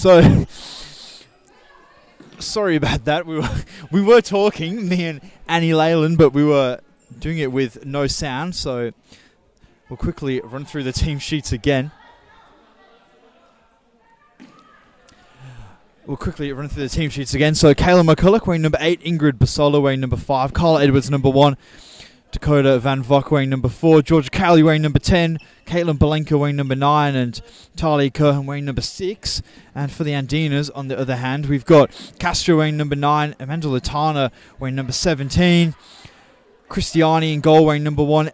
So, sorry about that. We were talking, me and Annie Leyland, but we were doing it with no sound. So, we'll quickly run through the team sheets again. So, Kayla McCulloch wearing number 8, Ingrid Basola wearing number 5, Carla Edwards number 1, Dakota Van Vugt wearing number 4, Georgia Cowley wearing number 10, Kaitlyn Bellanca wearing number 9, and Talia Kerhan wearing number 6. And for the Andinas, on the other hand, we've got Castro wearing number 9, Amanda Latana wearing number 17, Cristiani in goal wearing number 1,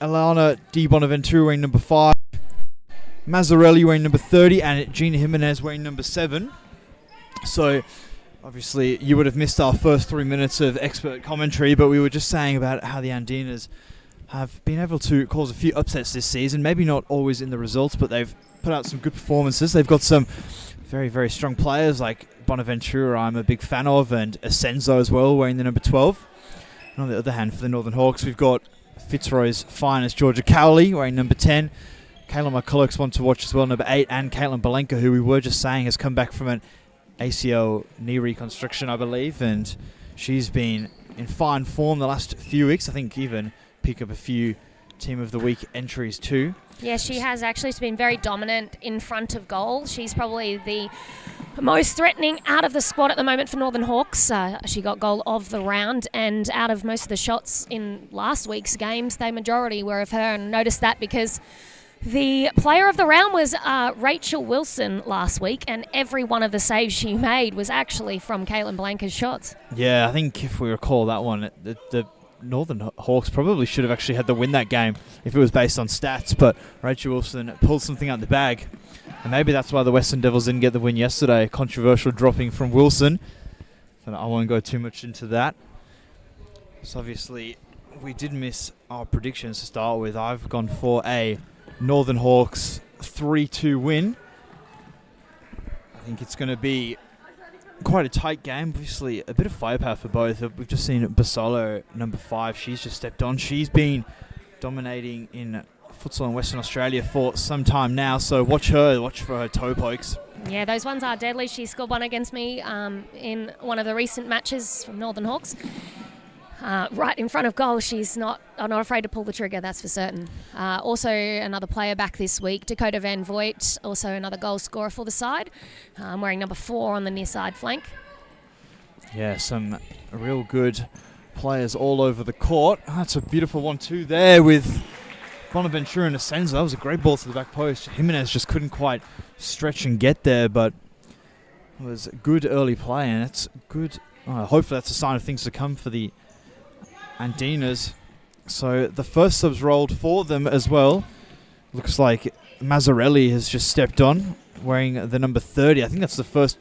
Alana Di Bonaventura wearing number 5, Mazzarelli wearing number 30, and Gina Jimenez wearing number 7. So, obviously, you would have missed our first 3 minutes of expert commentary, but we were just saying about how the Andinas have been able to cause a few upsets this season. Maybe not always in the results, but they've put out some good performances. They've got some very, very strong players like Bonaventura, I'm a big fan of, and Asenzo as well, wearing the number 12. And on the other hand, for the Northern Hawks, we've got Fitzroy's finest Georgia Cowley, wearing number 10. Kayla McCulloch's one to watch as well, number 8. And Kaitlyn Bellanca, who we were just saying has come back from an ACL knee reconstruction, I believe, and she's been in fine form the last few weeks. I think even pick up a few Team of the Week entries too. Yeah, she has actually. She's been very dominant in front of goal. She's probably the most threatening out of the squad at the moment for Northern Hawks. She got goal of the round, and out of most of the shots in last week's games, the majority were of her, and noticed that because the player of the round was Rachel Wilson last week, and every one of the saves she made was actually from Kaitlyn Bellanca's shots. Yeah, I think if we recall that one, the Northern Hawks probably should have actually had to win that game if it was based on stats, but Rachel Wilson pulled something out the bag. And maybe that's why the Western Devils didn't get the win yesterday. Controversial dropping from Wilson. But I won't go too much into that. So obviously, we did miss our predictions to start with. I've gone for a Northern Hawks 3-2 win. I think it's going to be quite a tight game. Obviously, a bit of firepower for both. We've just seen Basolo, number 5. She's just stepped on. She's been dominating in futsal in Western Australia for some time now. So watch for her toe pokes. Yeah, those ones are deadly. She scored one against me in one of the recent matches from Northern Hawks. Right in front of goal, she's not afraid to pull the trigger, that's for certain. Also, another player back this week, Dakota Van Vugt, also another goal scorer for the side, wearing number 4 on the near side flank. Yeah, some real good players all over the court. That's a beautiful 1-2 there with Bonaventura and Asenza. That was a great ball to the back post. Jimenez just couldn't quite stretch and get there, but it was good early play, and it's good. Hopefully that's a sign of things to come for the Andinas. So the first subs rolled for them as well. Looks like Mazzarelli has just stepped on, wearing the number 30. I think that's the first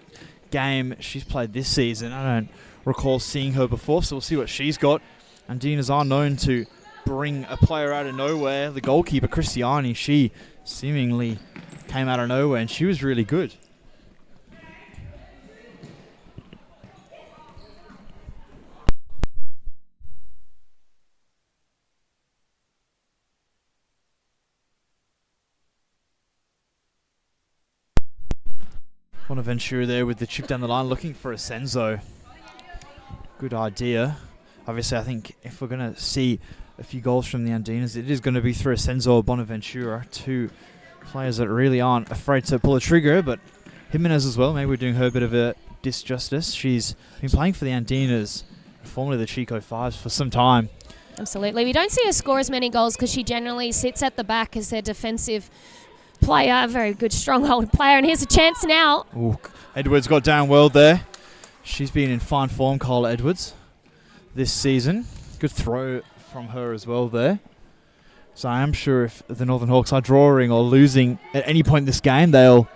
game she's played this season. I don't recall seeing her before, so we'll see what she's got. Andinas are known to bring a player out of nowhere. The goalkeeper, Cristiani, she seemingly came out of nowhere, and she was really good. Bonaventura there with the chip down the line, looking for Asenzo. Good idea. Obviously, I think if we're going to see a few goals from the Andinas, it is going to be through Asenzo or Bonaventura, two players that really aren't afraid to pull a trigger, but Jimenez as well. Maybe we're doing her a bit of a disjustice. She's been playing for the Andinas, formerly the Chico Fives, for some time. Absolutely. We don't see her score as many goals because she generally sits at the back as their defensive player, very good stronghold player, and here's a chance now. Ooh, Edwards got down well there. She's been in fine form, Carla Edwards, this season. Good throw from her as well there. So I am sure if the Northern Hawks are drawing or losing at any point in this game, they'll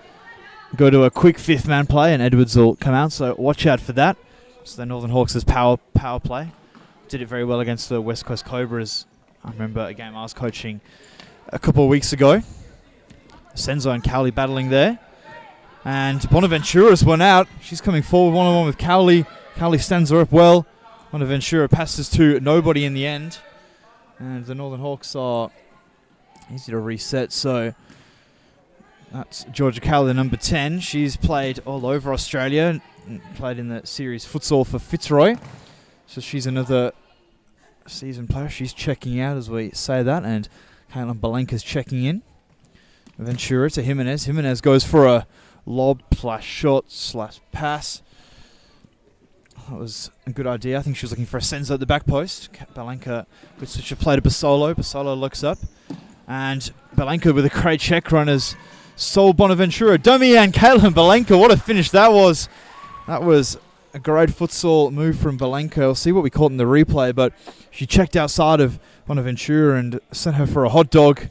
go to a quick 5th man play and Edwards will come out, so watch out for that. So the Northern Hawks' power play did it very well against the West Coast Cobras. I remember a game I was coaching a couple of weeks ago. Senzo and Cowley battling there. And Bonaventura's one out. She's coming forward one-on-one with Cowley. Cowley stands her up well. Bonaventura passes to nobody in the end. And the Northern Hawks are easy to reset. So That's Georgia Cowley, number 10. She's played all over Australia, played in the series futsal for Fitzroy. So she's another seasoned player. She's checking out as we say that, and Kaitlyn Bellanca's checking in. Ventura to Jimenez. Jimenez goes for a lob / shot / pass. That was a good idea. I think she was looking for a Senzo at the back post. Bellanca, good switch of play to Basolo. Basolo looks up. And Bellanca with a great check run as Sol Bonaventura. Dummy and Kaytlyn Bellanca. What a finish that was. That was a great futsal move from Bellanca. We'll see what we caught in the replay, but she checked outside of Bonaventura and sent her for a hot dog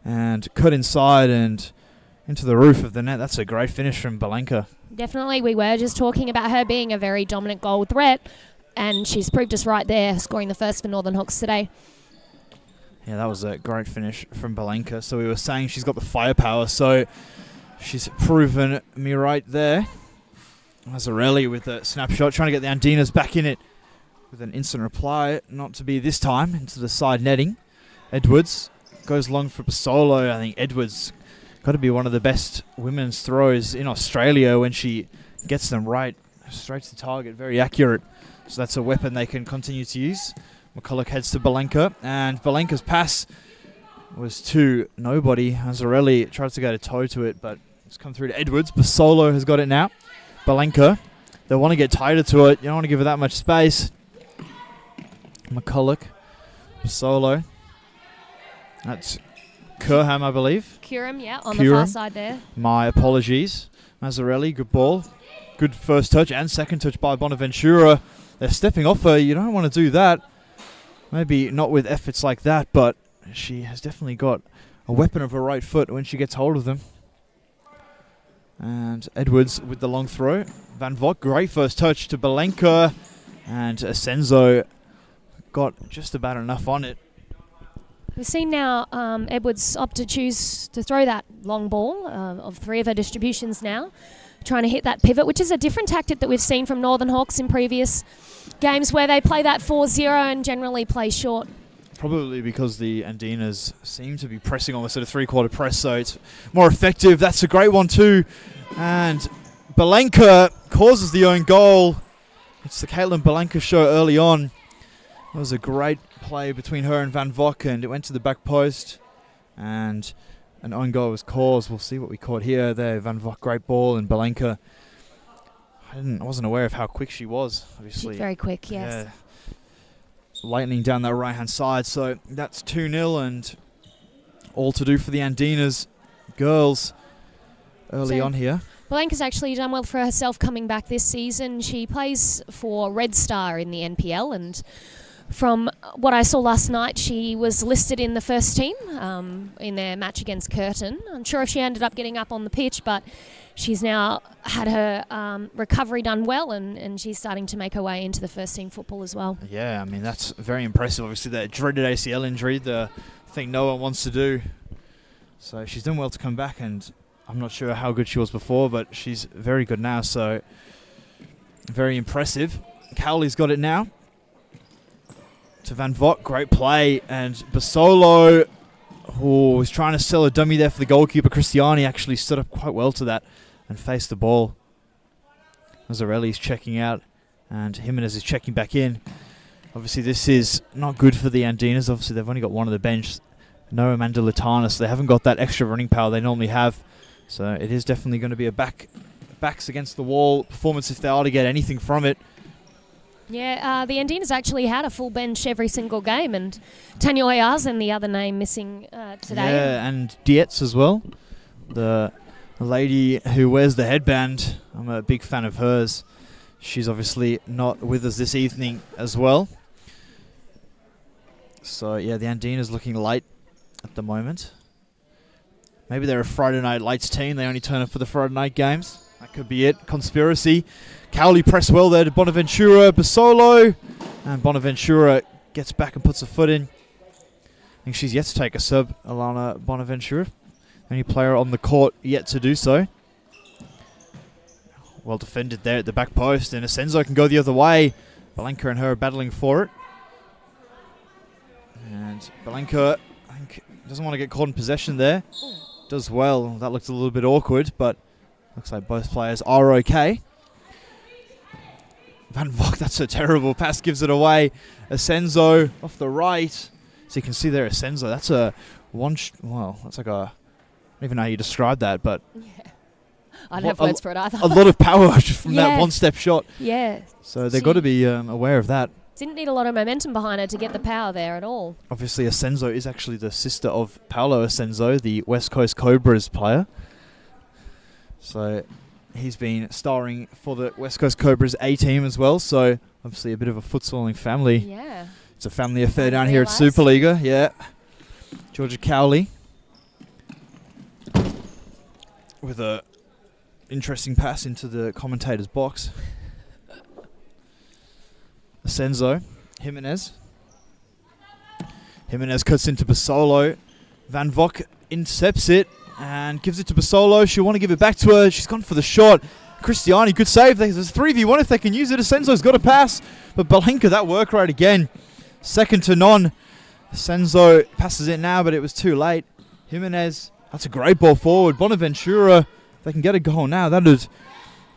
and cut inside and into the roof of the net. That's a great finish from Bellanca. Definitely. We were just talking about her being a very dominant goal threat, and she's proved us right there, scoring the first for Northern Hawks today. Yeah, that was a great finish from Bellanca. So we were saying she's got the firepower, so she's proven me right there. Mazzarelli with a snapshot, trying to get the Andinas back in it with an instant reply, not to be this time, into the side netting. Edwards goes long for Basolo. I think Edwards got to be one of the best women's throws in Australia when she gets them right, straight to target, very accurate. So that's a weapon they can continue to use. McCulloch heads to Bellanca, and Bellanca's pass was to nobody. Mazzarelli tried to go to toe to it, but it's come through to Edwards. Basolo has got it now. Bellanca, they want to get tighter to it. You don't want to give her that much space. McCulloch, Basolo. That's Kurham, I believe. Kuram, yeah, on the far side there. My apologies. Mazzarelli, good ball. Good first touch and second touch by Bonaventura. They're stepping off her. You don't want to do that. Maybe not with efforts like that, but she has definitely got a weapon of her right foot when she gets hold of them. And Edwards with the long throw. Van Vugt, great first touch to Bellanca. And Asenzo got just about enough on it. We've seen now Edwards opt to choose to throw that long ball of 3 of her distributions now, trying to hit that pivot, which is a different tactic that we've seen from Northern Hawks in previous games where they play that 4-0 and generally play short. Probably because the Andinas seem to be pressing almost at a 3-quarter press, so it's more effective. That's a great one too. And Bellanca causes the own goal. It's the Kaitlyn Bellanca show early on. It was a great play between her and Van Vugt, and it went to the back post, and an own goal was caused. We'll see what we caught here. There, Van Vugt, great ball, and Bellanca. I wasn't aware of how quick she was. Obviously, she's very quick. Yes. Yeah, lightning down that right hand side. So that's 2-0, and all to do for the Andinas girls early on here. Bellanca's actually done well for herself coming back this season. She plays for Red Star in the NPL, and from what I saw last night, she was listed in the first team in their match against Curtin. I'm sure if she ended up getting up on the pitch, but she's now had her recovery done well, and she's starting to make her way into the first team football as well. Yeah, I mean, that's very impressive. Obviously, that dreaded ACL injury, the thing no one wants to do. So she's done well to come back, and I'm not sure how good she was before, but she's very good now, so very impressive. Cowley's got it now. To Van Vugt, great play, and Basolo, who was trying to sell a dummy there for the goalkeeper. Cristiani actually stood up quite well to that and faced the ball. Mazzarelli's checking out, and Jimenez is checking back in. Obviously, this is not good for the Andinas. Obviously, they've only got one on the bench. No Amanda Latana, so they haven't got that extra running power they normally have. So it is definitely going to be a backs against the wall performance if they are to get anything from it. Yeah, the Andinas actually had a full bench every single game, and Tanya Oyarzun, the other name missing today. Yeah, and Dietz as well. The lady who wears the headband, I'm a big fan of hers. She's obviously not with us this evening as well. So, yeah, the Andinas looking light at the moment. Maybe they're a Friday night lights team. They only turn up for the Friday night games. That could be it. Conspiracy. Cowley pressed well there to Bonaventura. Basolo. And Bonaventura gets back and puts a foot in. I think she's yet to take a sub, Alana Bonaventura. Only player on the court yet to do so. Well defended there at the back post. And Asenzo can go the other way. Bellanca and her are battling for it. And Bellanca, I think, doesn't want to get caught in possession there. does well. That looked a little bit awkward, but looks like both players are okay. Van Vugt, that's a terrible pass, gives it away. Asenzo off the right. So you can see there, Asenzo, that's a that's like a, I don't even know how you describe that, but Yeah. I don't have words for it either. a lot of power just from that one-step shot. Yeah. So they've got to be aware of that. Didn't need a lot of momentum behind her to get the power there at all. Obviously, Asenzo is actually the sister of Paolo Asenzo, the West Coast Cobras player. So he's been starring for the West Coast Cobras A team as well. So obviously a bit of a futsaling family. Yeah. It's a family affair down here at Supa-Liga. Yeah. Georgia Cowley with a interesting pass into the commentator's box. Asenzo, Jimenez cuts into Basolo. Van Vugt intercepts it and gives it to Basolo. She'll want to give it back to her. She's gone for the shot. Cristiani, good save. There's 3v1 if they can use it. Asenzo's got a pass. But Bellanca, that work rate again. Second to none. Asenzo passes it now, but it was too late. Jimenez, that's a great ball forward. Bonaventura, if they can get a goal now, that would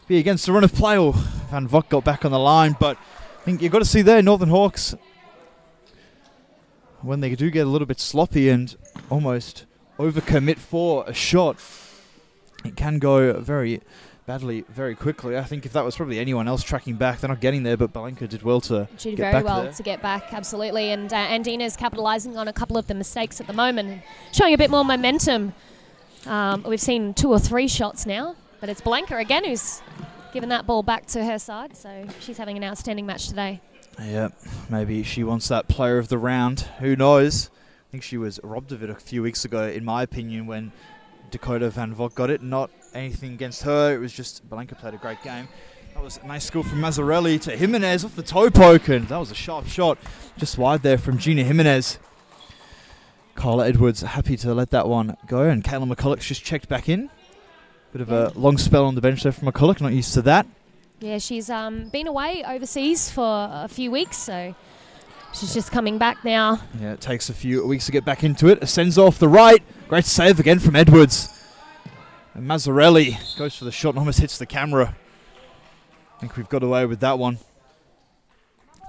be against the run of play. Oh, Van Vugt got back on the line, but I think you've got to see there, Northern Hawks, when they do get a little bit sloppy and almost overcommit for a shot, it can go very badly very quickly. I think if that was probably anyone else tracking back, they're not getting there, but Bellanca did well to She did get very back well there. to get back, absolutely. And Andinas capitalising on a couple of the mistakes at the moment and showing a bit more momentum. We've seen 2 or 3 shots now, but it's Bellanca again who's given that ball back to her side, so she's having an outstanding match today. Yeah, maybe she wants that player of the round. Who knows? I think she was robbed of it a few weeks ago, in my opinion, when Dakota Van Vugt got it. Not anything against her. It was just Bellanca played a great game. That was a nice skill from Mazzarelli to Jimenez off the toe poke, and that was a sharp shot just wide there from Gina Jimenez. Carla Edwards happy to let that one go, and Kayla McCulloch's just checked back in. Bit of a long spell on the bench there from McCulloch, not used to that. Yeah, she's been away overseas for a few weeks, so she's just coming back now. Yeah, it takes a few weeks to get back into it. Asenzo off the right. Great save again from Edwards. And Mazzarelli goes for the shot and almost hits the camera. I think we've got away with that one.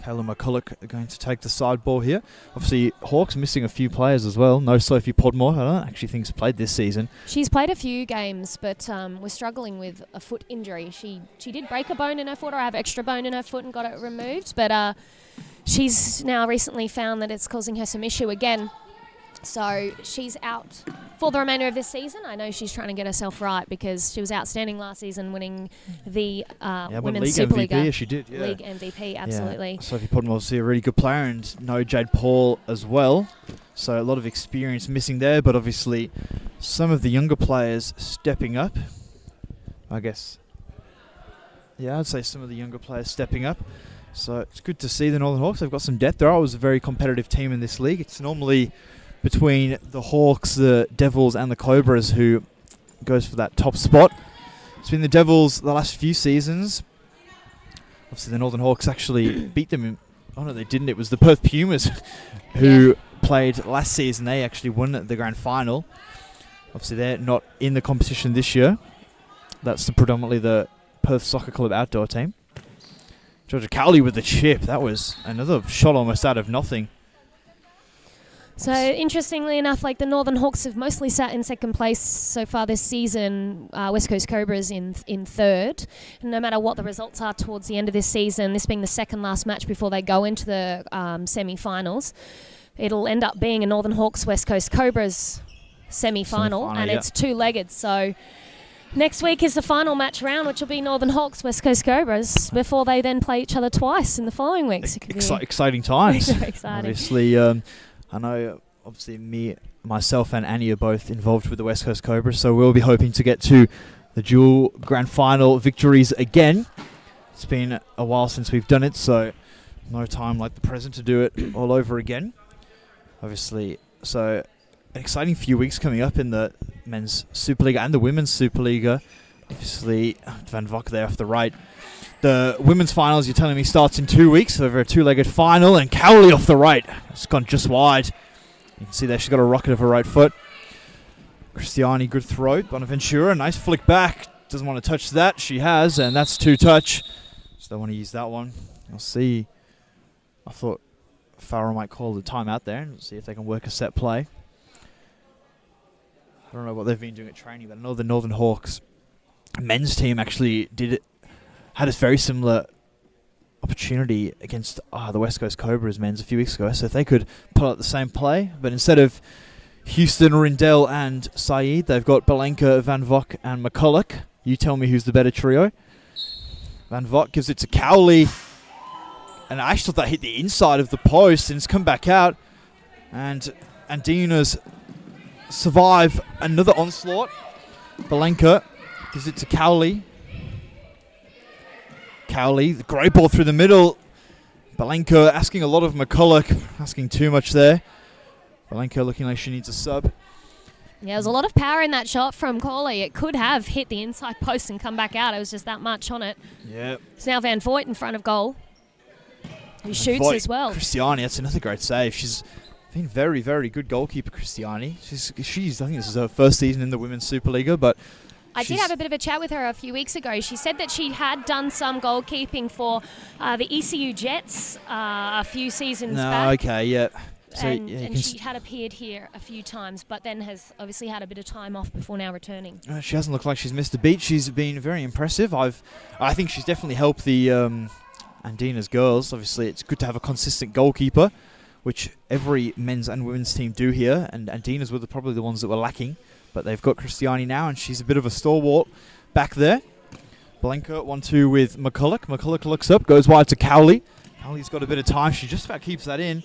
Kayla McCulloch are going to take the side ball here. Obviously, Hawks missing a few players as well. No Sophie Podmore. I don't actually think she's played this season. She's played a few games, but we're struggling with a foot injury. She did break a bone in her foot or have extra bone in her foot and got it removed, but she's now recently found that it's causing her some issue again. So she's out for the remainder of this season. I know she's trying to get herself right because she was outstanding last season, winning the Women's Supa-Liga. MVP, yeah, she did. Yeah. League MVP, absolutely. Yeah. Sophie Podmore obviously a really good player, and no Jade Paul as well. So a lot of experience missing there, but obviously some of the younger players stepping up. I guess. Yeah, I'd say some of the younger players stepping up. So it's good to see the Northern Hawks. They've got some depth. They're always a very competitive team in this league. It's normally between the Hawks, the Devils and the Cobras who goes for that top spot. It's been the Devils the last few seasons. Obviously the Northern Hawks actually beat them. Oh no, they didn't. It was the Perth Pumas who played last season. They actually won the grand final. Obviously they're not in the competition this year. That's predominantly the Perth Soccer Club outdoor team. Georgia Cowley with the chip. That was another shot almost out of nothing. So interestingly enough, like the Northern Hawks have mostly sat in second place so far this season. West Coast Cobras in third. And no matter what the results are towards the end of this season, this being the second last match before they go into the semi-finals, it'll end up being a Northern Hawks West Coast Cobras semi-final, and it's 2-legged. So next week is the final match round, which will be Northern Hawks West Coast Cobras before they then play each other twice in the following weeks. Exciting times. Very exciting. Obviously, I know, obviously, myself and Annie are both involved with the West Coast Cobras, so we'll be hoping to get to the dual grand final victories again. It's been a while since we've done it, so no time like the present to do it all over again. Obviously, so an exciting few weeks coming up in the men's Supa-Liga and the women's Supa-Liga. Obviously, Van Vugt there off the right. The women's finals, you're telling me, starts in 2 weeks over a 2-legged final, and Cowley off the right. It's gone just wide. You can see there she's got a rocket of her right foot. Christiani, good throw. Bonaventura, nice flick back. Doesn't want to touch that. She has, and that's 2 touch. Just don't want to use that one. I'll see. I thought Farrell might call the timeout there and see if they can work a set play. I don't know what they've been doing at training, but I know the Northern Hawks men's team actually had a very similar opportunity against the West Coast Cobras men's a few weeks ago. So if they could pull out the same play, but instead of Houston, Rindell and Saeed, they've got Bellanca, Van Vugt and McCulloch. You tell me who's the better trio. Van Vugt gives it to Cowley. And I actually thought that hit the inside of the post and it's come back out. And Andinas survive another onslaught. Bellanca gives it to Cowley. Cowley, the great ball through the middle. Bellanca asking a lot of McCulloch, asking too much there. Bellanca looking like she needs a sub. Yeah, there's a lot of power in that shot from Cawley. It could have hit the inside post and come back out. It was just that much on it. Yeah. It's now Van Vugt in front of goal, who shoots as well. Christiani, that's another great save. She's been very, very good goalkeeper, Christiani. She's I think this is her first season in the Women's Supa-Liga, but I did have a bit of a chat with her a few weeks ago. She said that she had done some goalkeeping for the ECU Jets a few seasons back. Okay, yeah. So, and she had appeared here a few times, but then has obviously had a bit of time off before now returning. She hasn't looked like she's missed a beat. She's been very impressive. I think she's definitely helped the Andinas girls. Obviously, it's good to have a consistent goalkeeper, which every men's and women's team do here, and Andinas were probably the ones that were lacking. But they've got Christiani now, and she's a bit of a stalwart back there. Bellanca 1-2 with McCulloch. McCulloch looks up, goes wide to Cowley. Cowley's got a bit of time. She just about keeps that in.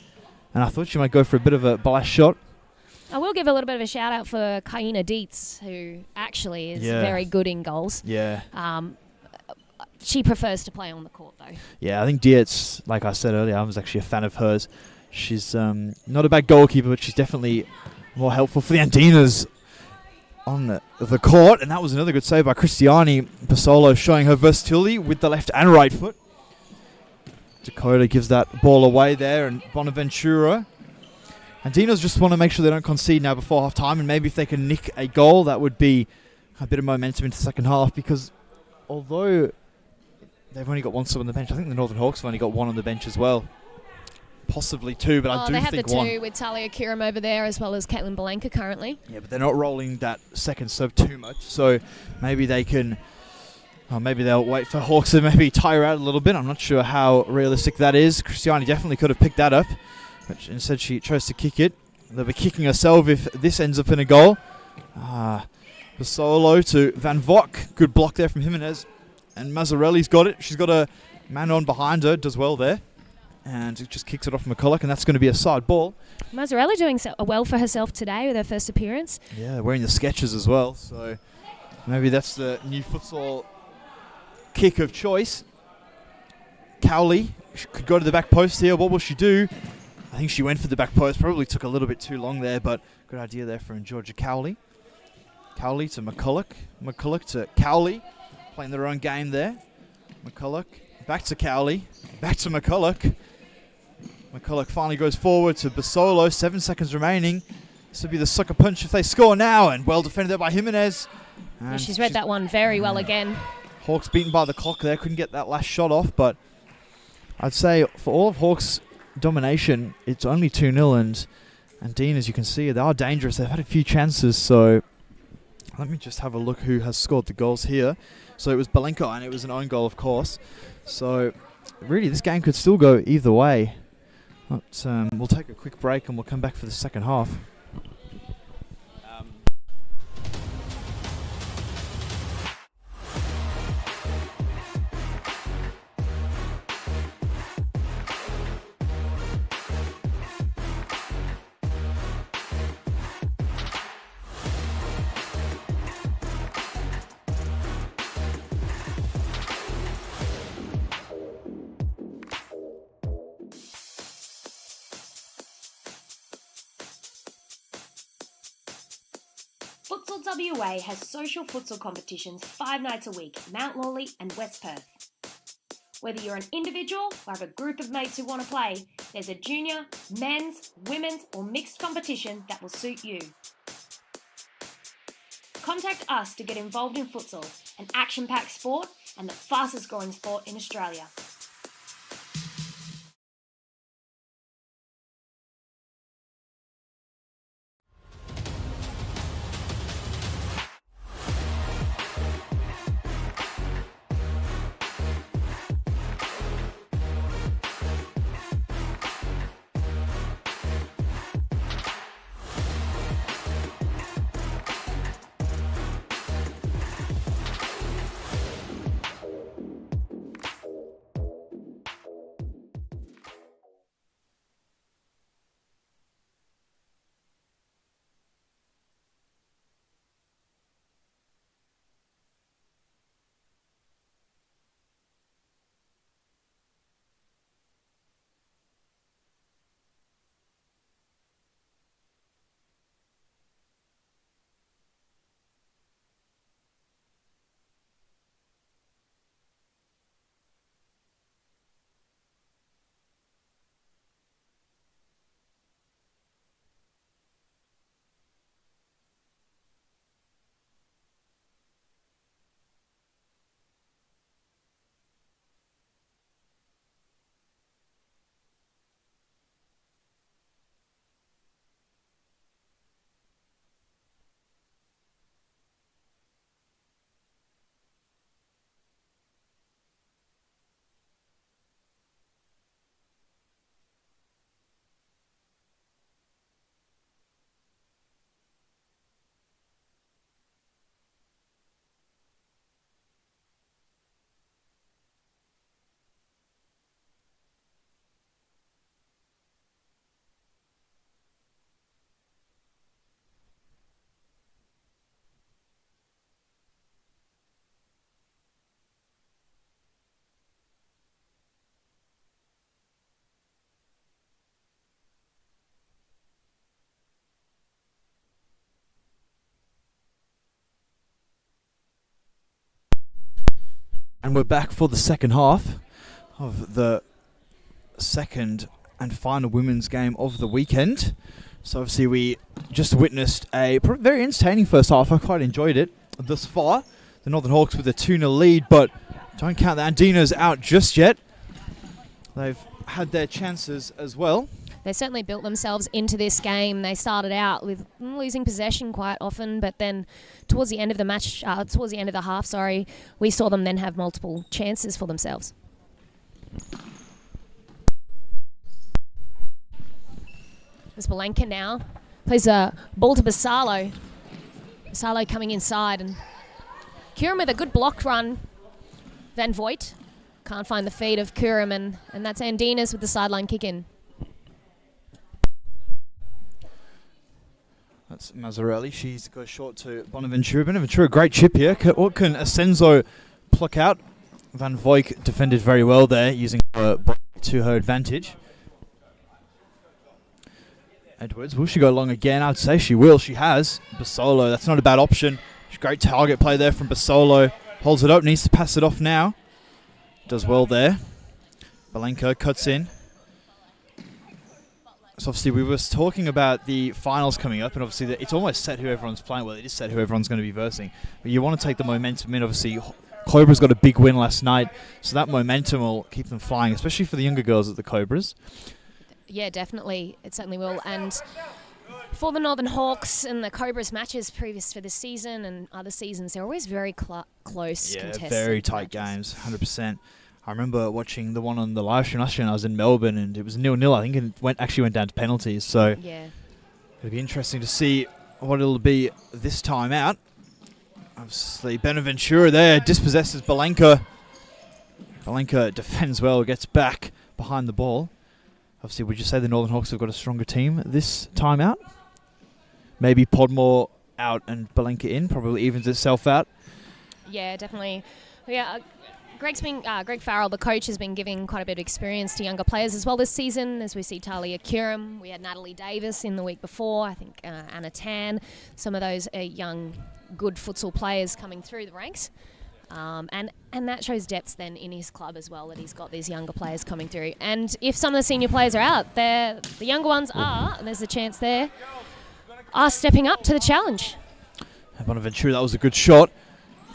And I thought she might go for a bit of a blast shot. I will give a little bit of a shout out for Kaina Dietz, who actually is very good in goals. Yeah. She prefers to play on the court, though. Yeah, I think Dietz, like I said earlier, I was actually a fan of hers. She's not a bad goalkeeper, but she's definitely more helpful for the Andinas on the court. And that was another good save by Christiani. Pasolo showing her versatility with the left and right foot. Dakota gives that ball away there, and Bonaventura. Andinas just want to make sure they don't concede now before half time, and maybe if they can nick a goal, that would be a bit of momentum into the second half, because although they've only got one sub on the bench, I think the Northern Hawks have only got one on the bench as well. Possibly 2, but I do think one. They have the 2 with Talia Kiram over there, as well as Kaitlyn Bellanca currently. Yeah, but they're not rolling that second sub too much, so maybe they can... maybe they'll wait for Hawks to maybe tire out a little bit. I'm not sure how realistic that is. Christiani definitely could have picked that up, but instead she chose to kick it. They'll be kicking herself if this ends up in a goal. Pasolo to Van Vugt. Good block there from Jimenez. And Mazzarelli's got it. She's got a man on behind her. Does well there. And it just kicks it off McCulloch, and that's going to be a side ball. Mazzarelli doing well for herself today with her first appearance. Yeah, wearing the Skechers as well. So maybe that's the new futsal kick of choice. Cowley could go to the back post here. What will she do? I think she went for the back post. Probably took a little bit too long there, but good idea there from Georgia Cowley. Cowley to McCulloch. McCulloch to Cowley. Playing their own game there. McCulloch back to Cowley. Back to McCulloch. McCulloch finally goes forward to Basolo. 7 seconds remaining. This would be the sucker punch if they score now, and well defended there by Jimenez. Yeah, she's read that one very well again. Hawks beaten by the clock there. Couldn't get that last shot off, but I'd say for all of Hawks' domination, it's only 2-0, and Dean, as you can see, they are dangerous. They've had a few chances, so let me just have a look who has scored the goals here. So it was Bellanca, and it was an own goal, of course. So really, this game could still go either way. But we'll take a quick break, and we'll come back for the second half. Futsal WA has social futsal competitions 5 nights a week, Mount Lawley and West Perth. Whether you're an individual or have a group of mates who want to play, there's a junior, men's, women's or mixed competition that will suit you. Contact us to get involved in futsal, an action-packed sport and the fastest growing sport in Australia. And we're back for the second half of the second and final women's game of the weekend. So obviously we just witnessed a very entertaining first half. I quite enjoyed it thus far. The Northern Hawks with a 2-0 lead, but don't count the Andinas out just yet. They've had their chances as well. They certainly built themselves into this game. They started out with losing possession quite often, but then towards the end of the match, towards the end of the half, we saw them then have multiple chances for themselves. There's Bellanca now. Plays a ball to Basalo. Basalo coming inside, and Kurum with a good block run. Van Vugt can't find the feed of Kurum, and that's Andinas with the sideline kick in. That's Mazzarelli. She's goes short to Bonaventura. Bonaventura, great chip here. What can Asenzo pluck out? Van Vugt defended very well there, using her body to her advantage. Edwards, will she go long again? I'd say she will. She has. Basolo, that's not a bad option. Great target play there from Basolo. Holds it up, needs to pass it off now. Does well there. Bellanca cuts in. So obviously we were talking about the finals coming up, and obviously it's almost set who everyone's playing. Well, it is set who everyone's going to be versing. But you want to take the momentum in. Obviously, Cobra's got a big win last night, so that momentum will keep them flying, especially for the younger girls at the Cobras. Yeah, definitely. It certainly will. And for the Northern Hawks and the Cobras matches previous for this season and other seasons, they're always very close, contested. Yeah, very tight games, 100%. I remember watching the one on the live stream last year, and I was in Melbourne, and it was 0-0. I think it actually went down to penalties. So yeah, it'll be interesting to see what it'll be this time out. Obviously, Bonaventura there dispossesses Bellanca. Bellanca defends well, gets back behind the ball. Obviously, would you say the Northern Hawks have got a stronger team this time out? Maybe Podmore out and Bellanca in, probably evens itself out. Yeah, definitely. Yeah. Greg Farrell, the coach, has been giving quite a bit of experience to younger players as well this season, as we see Talia Kurum. We had Natalie Davis in the week before, I think Anna Tan, some of those young, good futsal players coming through the ranks. And that shows depth then in his club as well, that he's got these younger players coming through. And if some of the senior players are out, the younger ones are, and there's a chance there, are stepping up to the challenge. Bonaventura, that was a good shot.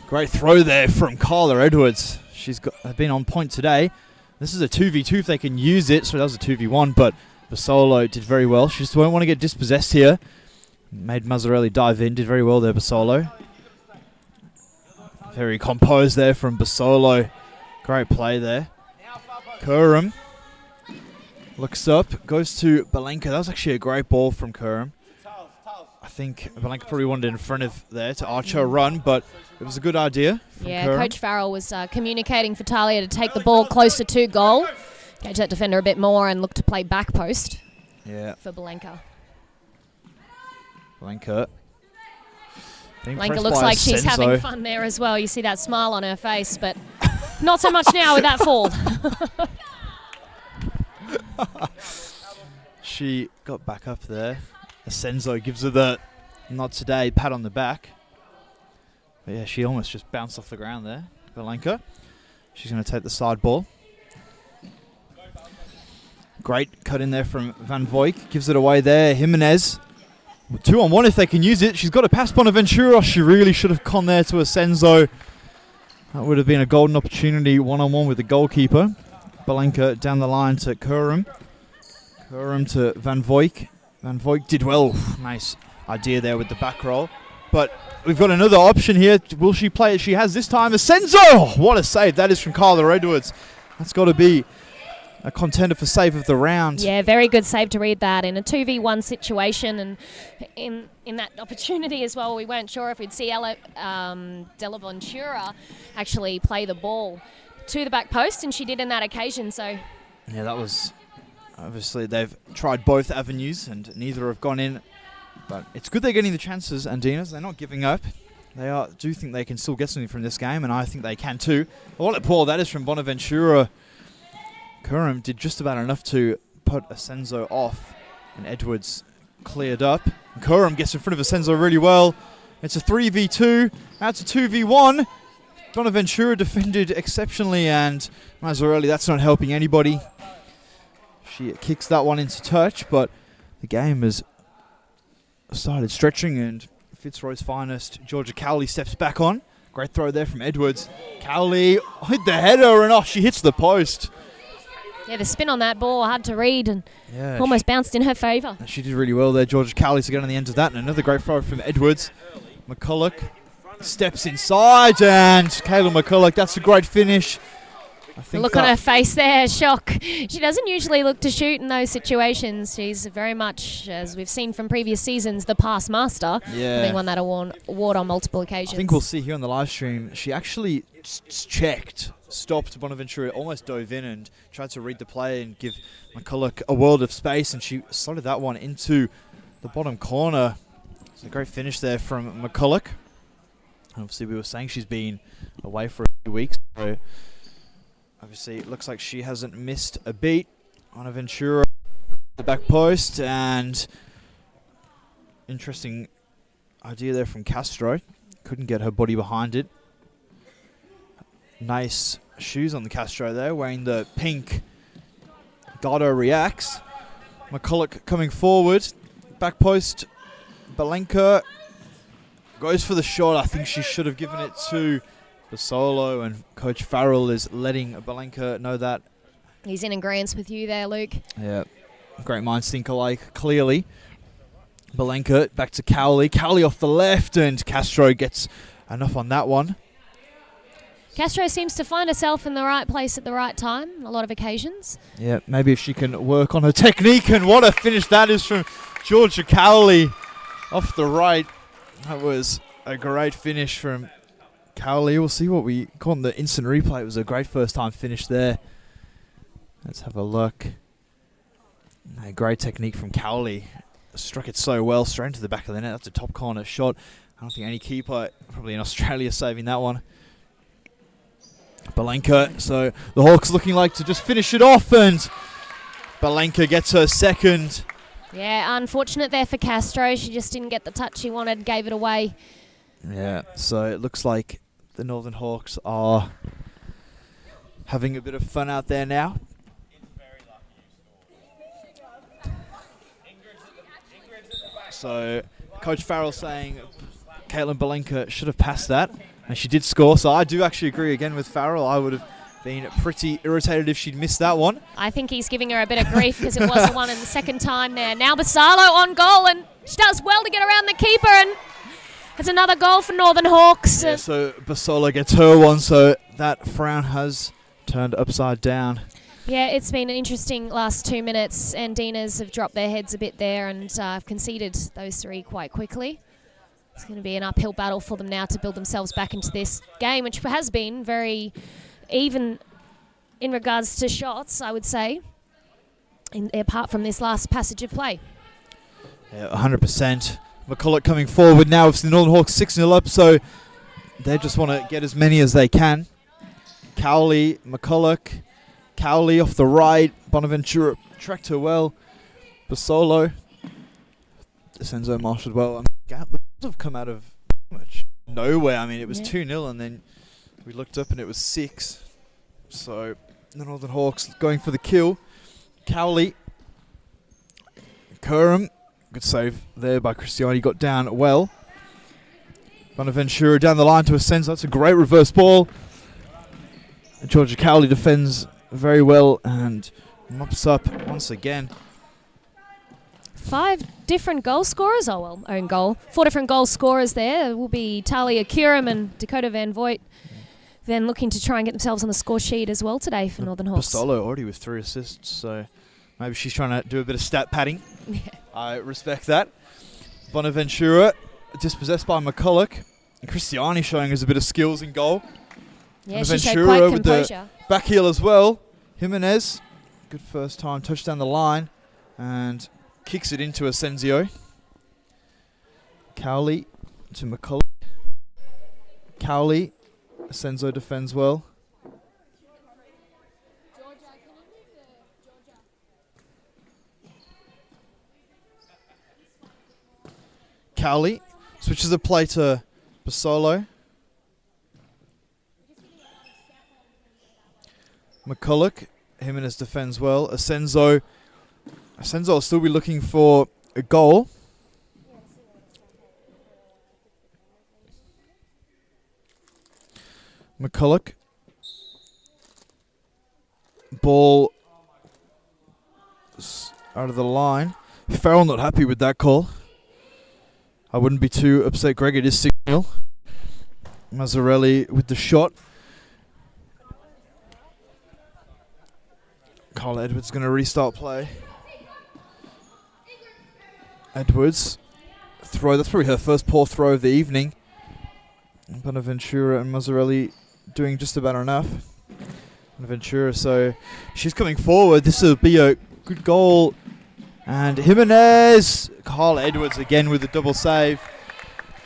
Great throw there from Kayla Edwards. She's been on point today. This is a 2v2 if they can use it. So that was a 2v1, but Basolo did very well. She just won't want to get dispossessed here. Made Mazzarelli dive in. Did very well there, Basolo. Very composed there from Basolo. Great play there. Kurum looks up, goes to Bellanca. That was actually a great ball from Kurum. I think Bellanca probably wanted it in front of there to archer a run, but it was a good idea from Kurum. Coach Farrell was communicating for Talia to take the ball closer to goal. Engage that defender a bit more and look to play back post for Bellanca. Bellanca looks like she's having fun there as well. You see that smile on her face, but not so much now with that fall. She got back up there. Asenzo gives her the not today pat on the back. But yeah, she almost just bounced off the ground there. Bellanca. She's going to take the side ball. Great cut in there from Van Vugt. Gives it away there. Jimenez. 2-on-1 if they can use it. She's got to pass Bonaventura. She really should have gone there to Asenzo. That would have been a golden opportunity 1-on-1 with the goalkeeper. Bellanca down the line to Kurum. Kurum to Van Vugt. Van Vugt did well. Nice idea there with the back roll. But we've got another option here. Will she play it? She has this time. Asenzo! What a save that is from Kayla Edwards. That's got to be a contender for save of the round. Yeah, very good save to read that in a 2v1 situation, and in that opportunity as well, we weren't sure if we'd see Della Ventura actually play the ball to the back post, and she did in that occasion. So yeah, that was obviously they've tried both avenues and neither have gone in, but it's good they're getting the chances. Andinas, they're not giving up. They do think they can still get something from this game, and I think they can too. What a ball that is from Bonaventura. Kurum did just about enough to put Asenzo off, and Edwards cleared up. Kurum gets in front of Asenzo really well. It's a 3v2. Now it's a 2v1. Bonaventura defended exceptionally, and Mazzarelli, that's not helping anybody. She kicks that one into touch, but the game has started stretching, and Fitzroy's finest, Georgia Cowley, steps back on. Great throw there from Edwards. Cowley hit the header, and she hits the post. Yeah, the spin on that ball, hard to read, and almost bounced in her favour. She did really well there, Georgia Cowley, to get on the end of that. And another great throw from Edwards. McCulloch steps inside, and Kayla McCulloch, that's a great finish. I think look on her face there, shock. She doesn't usually look to shoot in those situations. She's very much, as we've seen from previous seasons, the pass master. Yeah. Having won that award on multiple occasions. I think we'll see here on the live stream, she actually checked, stopped Bonaventura, almost dove in and tried to read the play and give McCulloch a world of space, and she slotted that one into the bottom corner. It's a great finish there from McCulloch. Obviously, we were saying she's been away for a few weeks, so obviously it looks like she hasn't missed a beat. Bonaventura, the back post, and interesting idea there from Castro. Couldn't get her body behind it. Nice shoes on the Castro there, wearing the pink. Gatto reacts. McCulloch coming forward. Back post. Bellanca goes for the shot. I think she should have given it to Basolo, and Coach Farrell is letting Bellanca know that. He's in agreement with you there, Luke. Yeah, great minds think alike, clearly. Bellanca back to Cowley. Cowley off the left, and Castro gets enough on that one. Castro seems to find herself in the right place at the right time, a lot of occasions. Yeah, maybe if she can work on her technique, and what a finish that is from Georgia Cowley off the right. That was a great finish from Cowley. We'll see what we call in the instant replay. It was a great first time finish there. Let's have a look. A great technique from Cowley. Struck it so well, straight into the back of the net. That's a top corner shot. I don't think any keeper, probably in Australia, saving that one. Bellanca, so the Hawks looking like to just finish it off, and Bellanca gets her second. Yeah, unfortunate there for Castro. She just didn't get the touch she wanted, gave it away. Yeah, so it looks like the Northern Hawks are having a bit of fun out there now. So Coach Farrell saying Kaitlyn Bellanca should have passed that, and she did score. So I do actually agree again with Farrell. I would have been pretty irritated if she'd missed that one. I think he's giving her a bit of grief because it was the one in the second time there. Now Basalo on goal, and she does well to get around the keeper, and it's another goal for Northern Hawks. Yeah, so Basalo gets her one, so that frown has turned upside down. Yeah, it's been an interesting last 2 minutes. Andinas have dropped their heads a bit there and conceded those three quite quickly. It's going to be an uphill battle for them now to build themselves back into this game, which has been very even in regards to shots, I would say, apart from this last passage of play. Yeah, 100%. McCulloch coming forward now. It's the Northern Hawks 6-0 up, so they just want to get as many as they can. Cowley, McCulloch, Cowley off the right. Bonaventura tracked her well. Basolo. Senzo marshalled well. The goals have come out of much nowhere. I mean, it was 2-0, and then we looked up and it was 6. So the Northern Hawks going for the kill. Cowley. Curran. Good save there by Christiani. Got down well. Bonaventura down the line to Asenzo. That's a great reverse ball. Georgia Cowley defends very well and mops up once again. 5 different goal scorers. Oh, well, own goal. 4 different goal scorers there. It will be Talia Kuram and Dakota Van Vugt. Then looking to try and get themselves on the score sheet as well today for Northern Hawks. Basolo already with 3 assists, so maybe she's trying to do a bit of stat padding. Yeah. I respect that. Bonaventura dispossessed by McCulloch. And Christiani showing us a bit of skills in goal. Yeah, she showed quite with composure. the back heel as well. Jimenez, good first time touch down the line and kicks it into Asensio. Cowley to McCulloch. Cowley, Asenzo defends well. Cowley switches the play to Basolo. McCulloch, Jimenez defends well. Asenzo will still be looking for a goal. McCulloch. Ball out of the line. Farrell not happy with that call. I wouldn't be too upset, Greg. It is 6-0. Mazzarelli with the shot. Carla Edwards going to restart play. Edwards throw. That's probably her first poor throw of the evening. Bonaventura and Mazzarelli doing just about enough. Bonaventura, so she's coming forward. This will be a good goal. And Jimenez. Carla Edwards again with a double save.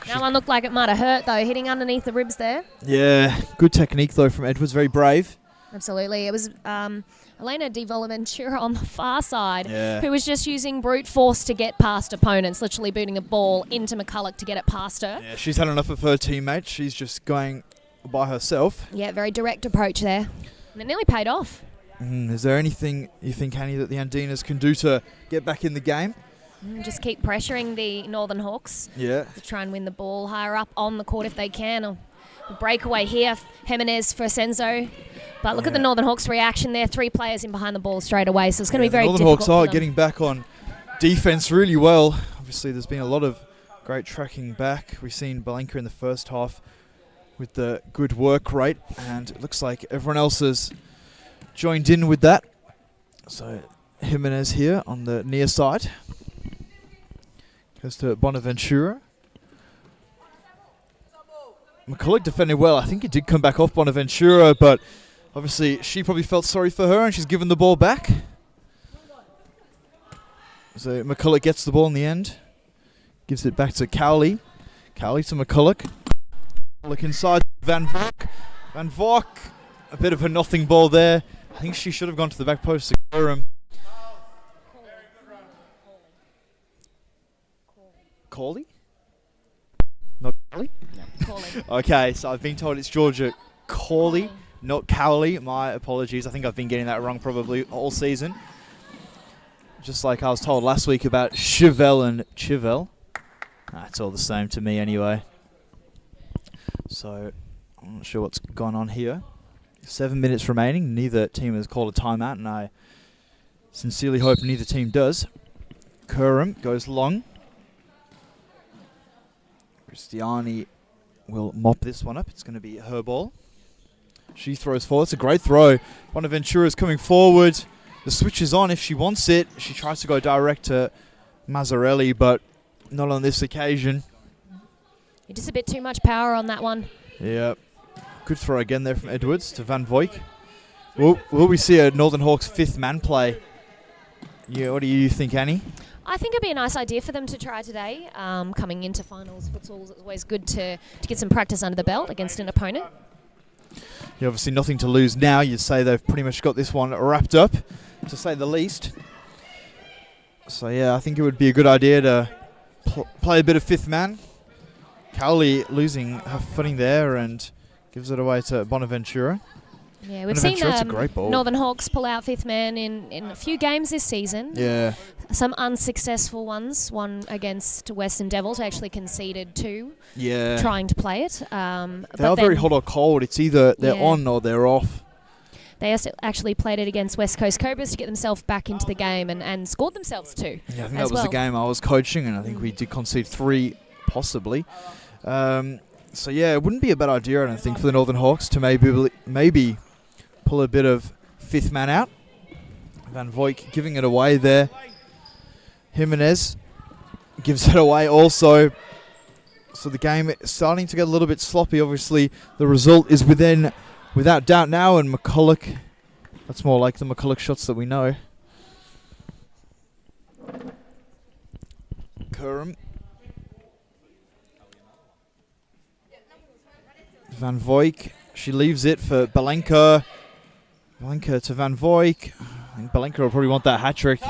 That one looked like it might have hurt, though, hitting underneath the ribs there. Yeah, good technique, though, from Edwards. Very brave. Absolutely. It was Elena Di Bonaventura on the far side, Yeah. who was just using brute force to get past opponents, literally booting a ball into McCulloch to get it past her. Yeah, she's had enough of her teammates. She's just going by herself. Yeah, very direct approach there. And it nearly paid off. Is there anything you think, Hanny, that the Andinas can do to get back in the game? Just keep pressuring the Northern Hawks Yeah. to try and win the ball higher up on the court if they can. A breakaway here, Jimenez for Senzo. But look at the Northern Hawks' reaction there. 3 players in behind the ball straight away, so it's going to be very Northern difficult Hawks for are them. getting back on defense really well. Obviously, there's been a lot of great tracking back. We've seen Bellanca in the first half with the good work rate, and it looks like everyone else has joined in with that. So Jimenez here on the near side. Goes to Bonaventura. McCulloch defended well. I think he did come back off Bonaventura, but obviously she probably felt sorry for her and she's given the ball back. So McCulloch gets the ball in the end. Gives it back to Cowley. Cowley to McCulloch. Look inside Van Vugt. Van Vugt, a bit of a nothing ball there. I think she should have gone to the back post to Curran. Cawley? Not Cowley? No, Cawley. Okay, so I've been told it's Georgia Cawley, not Cowley. My apologies. I think I've been getting that wrong probably all season. Just like I was told last week about Chevelle and Chivelle. It's all the same to me anyway. So I'm not sure what's gone on here. 7 minutes remaining. Neither team has called a timeout, and I sincerely hope neither team does. Curran goes long. Christiani will mop this one up. It's going to be her ball. She throws forward. It's a great throw. Bonaventura is coming forward. The switch is on if she wants it. She tries to go direct to Mazzarelli, but not on this occasion. Just a bit too much power on that one. Yeah. Good throw again there from Edwards to Van Vugt. Will we see a Northern Hawks fifth man play? Yeah, what do you think, Annie? I think it'd be a nice idea for them to try today. Coming into finals futsal, it's always good to get some practice under the belt against an opponent. Yeah, obviously nothing to lose now. You'd say they've pretty much got this one wrapped up, to say the least. So yeah, I think it would be a good idea to play a bit of fifth man. Cowley losing her footing there and gives it away to Bonaventura. Yeah, we've seen a great ball. Northern Hawks pull out fifth man in a few games this season. Yeah. Some unsuccessful ones. One against Western Devils, actually conceded two. Yeah. Trying to play it. They are very hot or cold. It's either they're on or they're off. They actually played it against West Coast Cobras to get themselves back into the game and scored themselves two. Yeah, I think that was the game I was coaching, and I think we did concede 3, possibly. So yeah, it wouldn't be a bad idea, I don't think, for the Northern Hawks to maybe pull a bit of fifth man out. Van Vugt giving it away there. Jimenez gives it away also. So the game is starting to get a little bit sloppy. Obviously, the result is without doubt now, and McCulloch, that's more like the McCulloch shots that we know. Curran. Van Vugt, she leaves it for Bellanca. Bellanca to Van Vugt. I think Bellanca will probably want that hat-trick.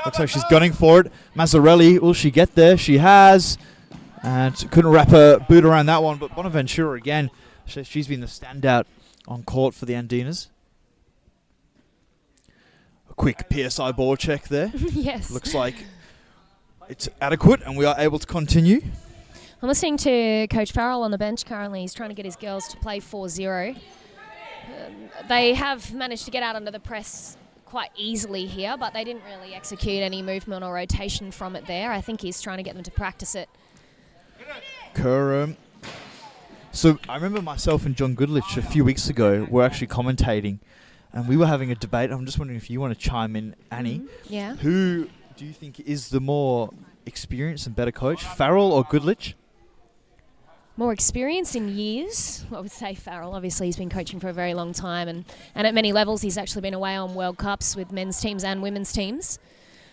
Looks like she's gunning for it. Mazzarelli, will she get there? She has. And couldn't wrap her boot around that one, but Bonaventura again, she's been the standout on court for the Andinas. A quick PSI ball check there. Yes. Looks like it's adequate and we are able to continue. I'm listening to Coach Farrell on the bench currently. He's trying to get his girls to play 4-0. They have managed to get out under the press quite easily here, but they didn't really execute any movement or rotation from it there. I think he's trying to get them to practice it. Curran. So I remember myself and John Goodrich a few weeks ago were actually commentating, and we were having a debate. I'm just wondering if you want to chime in, Annie. Mm-hmm. Yeah. Who do you think is the more experienced and better coach, Farrell or Goodrich? More experienced in years, I would say Farrell. Obviously, he's been coaching for a very long time, and at many levels, he's actually been away on World Cups with men's teams and women's teams.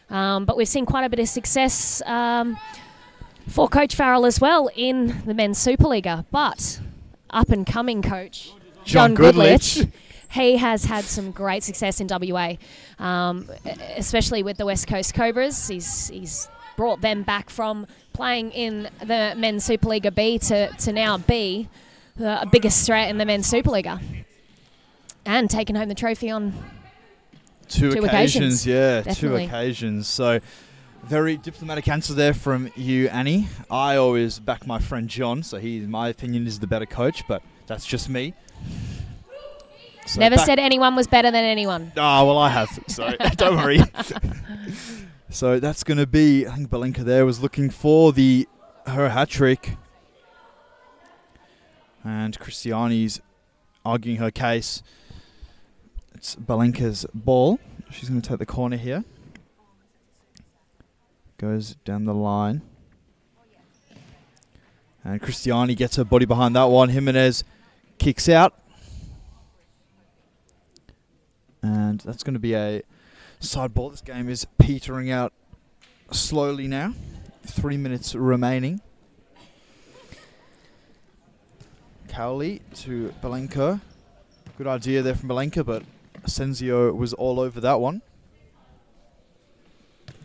But we've seen quite a bit of success for Coach Farrell as well in the men's Supa-Liga. But up-and-coming coach, John Goodrich, he has had some great success in WA, especially with the West Coast Cobras. He's brought them back from playing in the men's Supa-Liga B to now be the biggest threat in the men's Supa-Liga. And taking home the trophy on two occasions. Yeah, Definitely. 2 occasions. So very diplomatic answer there from you, Annie. I always back my friend John, so he, in my opinion, is the better coach, but that's just me. So Never said anyone was better than anyone. Oh, well, I have, so don't worry. So that's going to be, I think Bellanca there was looking for her hat-trick. And Christiani's arguing her case. It's Bellanca's ball. She's going to take the corner here. Goes down the line. And Christiani gets her body behind that one. Jimenez kicks out. And that's going to be a side ball. This game is petering out slowly now. 3 minutes remaining. Cowley to Bellanca. Good idea there from Bellanca, but Asensio was all over that one.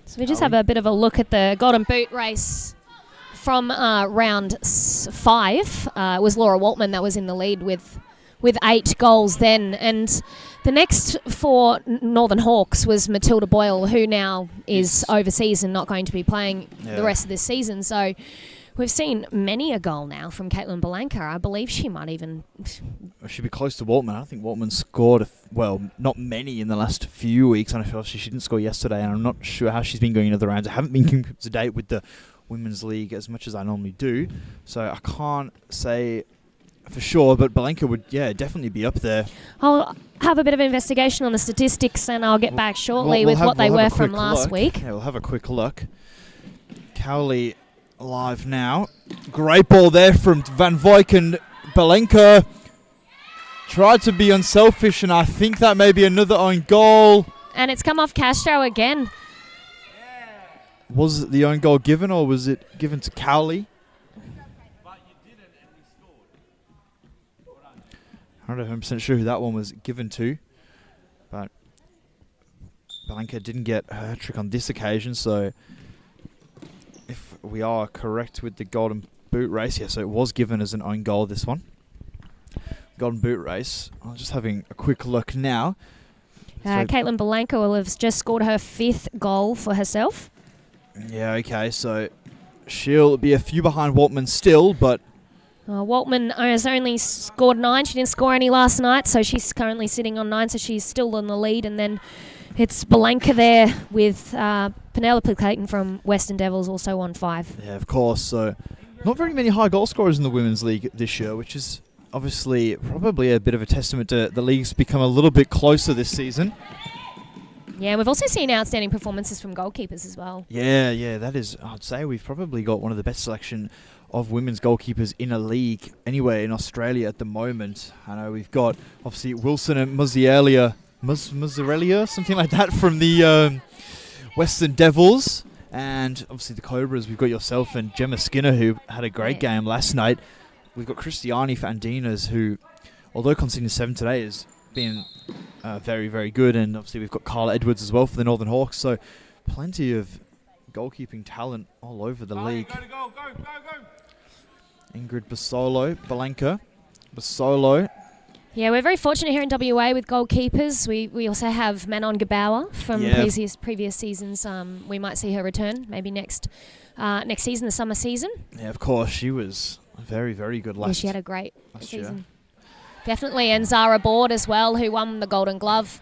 So we just have a bit of a look at the Golden Boot race from round 5. It was Laura Waltman that was in the lead with 8 goals then. And the next for Northern Hawks was Matilda Boyle, who now is overseas and not going to be playing the rest of this season. So We've seen many a goal now from Kaitlyn Bellanca. I believe she might even... She'd be close to Waltman. I think Waltman scored, not many in the last few weeks. I don't know if she didn't score yesterday, and I'm not sure how she's been going into the rounds. I haven't been keeping up to date with the Women's League as much as I normally do, so I can't say for sure, but Bellanca would, definitely be up there. I'll have a bit of investigation on the statistics, and I'll get back shortly with what they were from last week. Yeah, we'll have a quick look. Cowley live now. Great ball there from Van Vugt, and Bellanca tried to be unselfish, and I think that may be another own goal. And it's come off Castro again. Was it the own goal given, or was it given to Cowley? I'm not 100% sure who that one was given to, but Bellanca didn't get her trick on this occasion, so if we are correct with the Golden Boot race, so it was given as an own goal, this one. Golden Boot race. I'm just having a quick look now. Kaitlyn Bellanca will have just scored her 5th goal for herself. Yeah, okay, so she'll be a few behind Waltman still, but... Waltman has only scored 9. She didn't score any last night, so she's currently sitting on 9, so she's still in the lead. And then it's Bellanca there with Penelope Clayton from Western Devils also on 5. Yeah, of course. So not very many high goal scorers in the Women's League this year, which is obviously probably a bit of a testament to the league's become a little bit closer this season. Yeah, we've also seen outstanding performances from goalkeepers as well. Yeah, that is, I'd say we've probably got one of the best selection of women's goalkeepers in a league anywhere in Australia at the moment. I know we've got obviously Wilson and Muzzirelia, something like that, from the Western Devils, and obviously the Cobras. We've got yourself and Gemma Skinner, who had a great game last night. We've got Christiani for Andinas, who, although conceding 7 today, has been very, very good, and obviously we've got Carla Edwards as well for the Northern Hawks. So plenty of goalkeeping talent all over the league. Go. Ingrid Bellanca. Basolo. Yeah, we're very fortunate here in WA with goalkeepers. We also have Manon Gabauer from previous seasons. We might see her return maybe next season, the summer season. Yeah, of course. She was very, very good last year. Yeah, she had a great season. Definitely. And Zara Board as well, who won the Golden Glove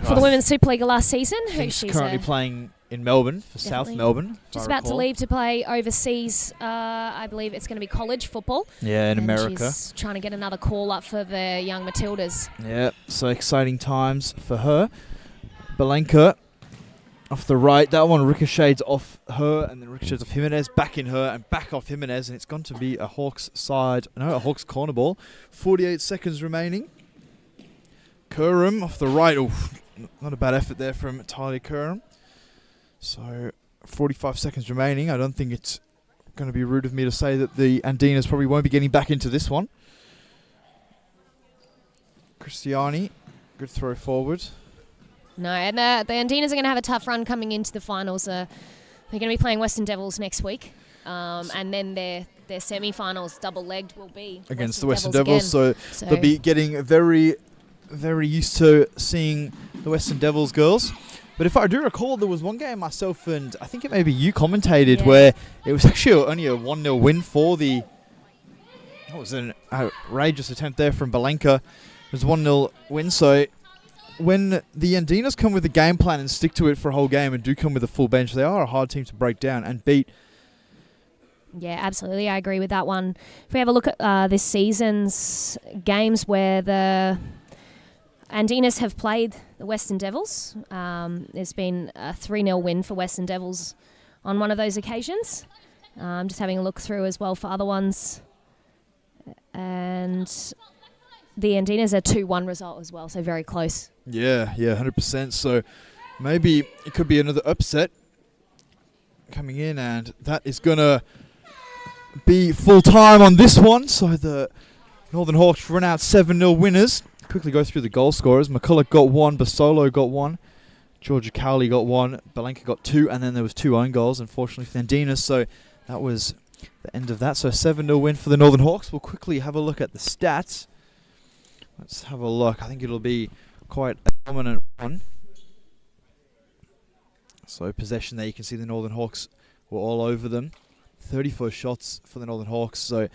for the Women's Super-Liga last season. She's currently playing in Melbourne for South Melbourne. Just about to leave to play overseas. I believe it's going to be college football. Yeah, in America. She's trying to get another call up for the young Matildas. Yeah, so exciting times for her. Bellanca off the right. That one ricochets off her and then ricochets off Jimenez. Back in her and back off Jimenez. And it's gone to be a Hawks corner ball. 48 seconds remaining. Curran off the right. Oof, not a bad effort there from Tyler Curran. So 45 seconds remaining. I don't think it's going to be rude of me to say that the Andinas probably won't be getting back into this one. Christiani, good throw forward. No, and the Andinas are going to have a tough run coming into the finals. They're going to be playing Western Devils next week. And then their semi-finals double-legged will be against the Western Devils. So they'll be getting very, very used to seeing the Western Devils girls. But if I do recall, there was one game myself and I think it maybe you commentated where it was actually only a 1-0 win for the... That was an outrageous attempt there from Bellanca. It was a 1-0 win. So when the Andinas come with a game plan and stick to it for a whole game and do come with a full bench, they are a hard team to break down and beat. Yeah, absolutely. I agree with that one. If we have a look at this season's games where the Andinas have played the Western Devils, there's been a 3-0 win for Western Devils on one of those occasions. I'm just having a look through as well for other ones. And the Andinas are 2-1 result as well, so very close. Yeah, 100%. So maybe it could be another upset coming in, and that is going to be full time on this one. So the Northern Hawks run out 7-0 winners. Quickly go through the goal scorers. McCulloch got 1, Basolo got 1, Georgia Cowley got 1, Bellanca got 2, and then there was 2 own goals, unfortunately, for Andinas. So that was the end of that. So a 7-0 win for the Northern Hawks. We'll quickly have a look at the stats. Let's have a look. I think it'll be quite a dominant one. So possession there, you can see the Northern Hawks were all over them. 34 shots for the Northern Hawks. So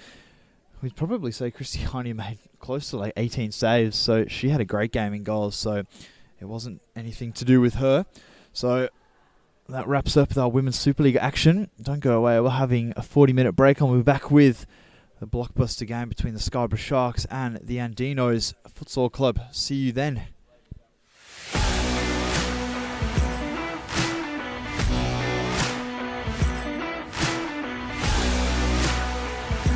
we'd probably say Christiani made close to like 18 saves. So she had a great game in goals. So it wasn't anything to do with her. So that wraps up our Women's Super-Liga action. Don't go away. We're having a 40-minute break and we'll be back with the blockbuster game between the Scarborough Sharks and the Andinas Futsal Club. See you then.